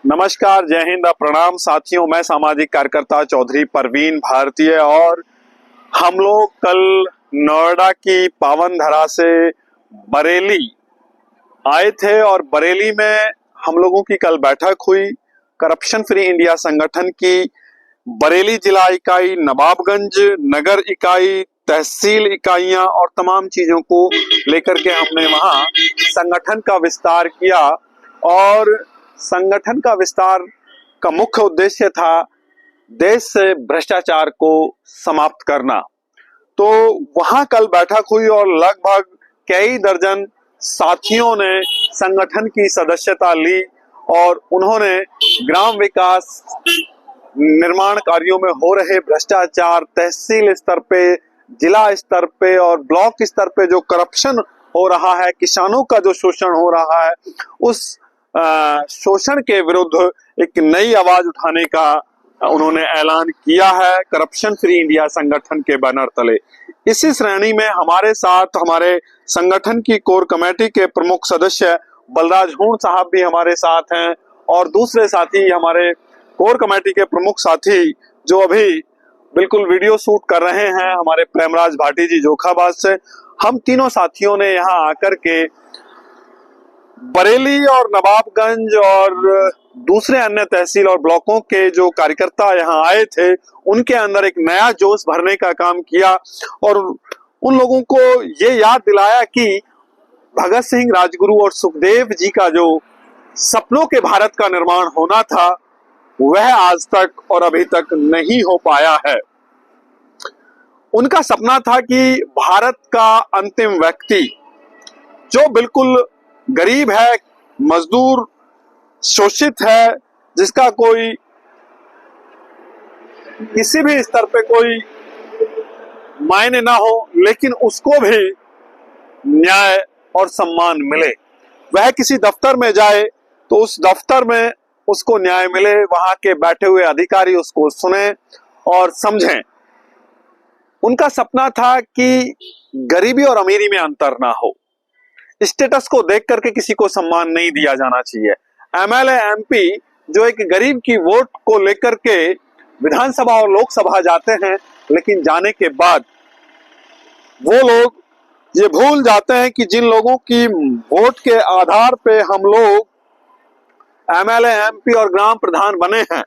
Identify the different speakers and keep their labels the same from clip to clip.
Speaker 1: नमस्कार, जय हिंद, प्रणाम साथियों। मैं सामाजिक कार्यकर्ता चौधरी परवीन भारतीय और हम लोग कल नोएडा की पावन धरा से बरेली आए थे और बरेली में हम लोगों की कल बैठक हुई। करप्शन फ्री इंडिया संगठन की बरेली जिला इकाई, नवाबगंज नगर इकाई, तहसील इकाइयां और तमाम चीजों को लेकर के हमने वहां संगठन का विस्तार किया और संगठन का विस्तार का मुख्य उद्देश्य था देश से भ्रष्टाचार को समाप्त करना। तो वहां कल बैठक हुई और लगभग कई दर्जन साथियों ने संगठन की सदस्यता ली और उन्होंने ग्राम विकास निर्माण कार्यों में हो रहे भ्रष्टाचार, तहसील स्तर पे, जिला स्तर पे और ब्लॉक स्तर पे जो करप्शन हो रहा है, किसानों का जो शोषण हो रहा है, उस शोषण के विरुद्ध एक नई आवाज उठाने का उन्होंने ऐलान किया है करप्शन फ्री इंडिया संगठन के बैनर तले। इसी श्रेणी में हमारे साथ हमारे संगठन की कोर कमेटी के प्रमुख सदस्य बलराज हुण साहब भी हमारे साथ हैं और दूसरे साथी हमारे कोर कमेटी के प्रमुख साथी जो अभी बिल्कुल वीडियो शूट कर रहे हैं, हमारे प्रेमराज भाटी जी जोखाबाद से। हम तीनों साथियों ने यहाँ आकर के बरेली और नवाबगंज और दूसरे अन्य तहसील और ब्लॉकों के जो कार्यकर्ता यहाँ आए थे उनके अंदर एक नया जोश भरने का काम किया और उन लोगों को ये याद दिलाया कि भगत सिंह, राजगुरु और सुखदेव जी का जो सपनों के भारत का निर्माण होना था वह आज तक और अभी तक नहीं हो पाया है। उनका सपना था कि भारत का अंतिम व्यक्ति जो बिल्कुल गरीब है, मजदूर, शोषित है, जिसका कोई किसी भी स्तर पे कोई मायने ना हो, लेकिन उसको भी न्याय और सम्मान मिले। वह किसी दफ्तर में जाए तो उस दफ्तर में उसको न्याय मिले, वहां के बैठे हुए अधिकारी उसको सुने और समझें। उनका सपना था कि गरीबी और अमीरी में अंतर ना हो, स्टेटस को देख करके किसी को सम्मान नहीं दिया जाना चाहिए। एमएलए, एमपी जो एक गरीब की वोट को लेकर के विधानसभा और लोकसभा जाते हैं, लेकिन जाने के बाद वो लोग ये भूल जाते हैं कि जिन लोगों की वोट के आधार पे हम लोग एमएलए, एमपी और ग्राम प्रधान बने हैं,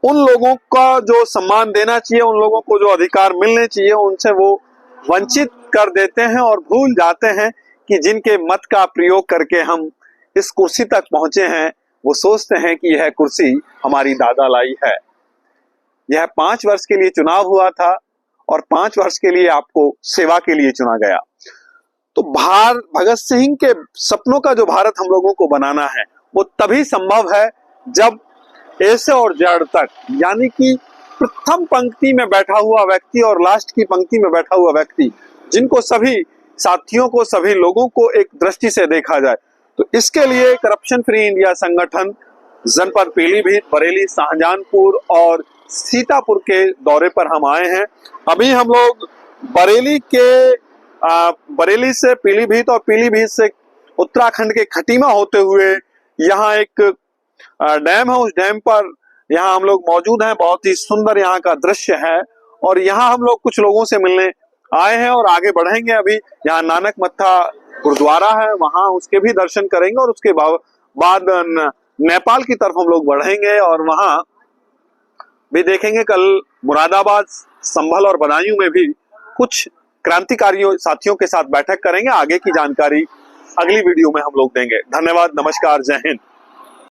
Speaker 1: उन लोगों का जो सम्मान देना चाहिए, उन लोगों को जो अधिकार मिलने चाहिए, उनसे वो वंचित कर देते हैं और भूल जाते हैं कि जिनके मत का प्रयोग करके हम इस कुर्सी तक पहुंचे हैं, वो सोचते हैं कि यह कुर्सी हमारी दादा लाई है। यह 5 वर्ष के लिए चुनाव हुआ था और 5 वर्ष के लिए आपको सेवा के लिए चुना गया। तो भगत सिंह के सपनों का जो भारत हम लोगों को बनाना है वो तभी संभव है जब ए से और जेड तक, यानी कि प्रथम पंक्ति में बैठा हुआ व्यक्ति और लास्ट की पंक्ति में बैठा हुआ व्यक्ति, जिनको सभी साथियों को, सभी लोगों को एक दृष्टि से देखा जाए। तो इसके लिए करप्शन फ्री इंडिया संगठन जनपद पीलीभीत, बरेली, शाहजहानपुर और सीतापुर के दौरे पर हम आए हैं। अभी हम लोग बरेली से पीलीभीत और पीलीभीत से उत्तराखंड के खटीमा होते हुए यहाँ एक डैम है, उस डैम पर यहाँ हम लोग मौजूद हैं। बहुत ही सुंदर यहाँ का दृश्य है और यहाँ हम लोग कुछ लोगों से मिलने आए हैं और आगे बढ़ेंगे। अभी यहाँ नानक मत्था गुरुद्वारा है, वहां उसके भी दर्शन करेंगे और उसके बाद नेपाल की तरफ हम लोग बढ़ेंगे और वहां भी देखेंगे। कल मुरादाबाद, संभल और बदायूं में भी कुछ क्रांतिकारियों साथियों के साथ बैठक करेंगे। आगे की जानकारी अगली वीडियो में हम लोग देंगे। धन्यवाद, नमस्कार, जय हिंद।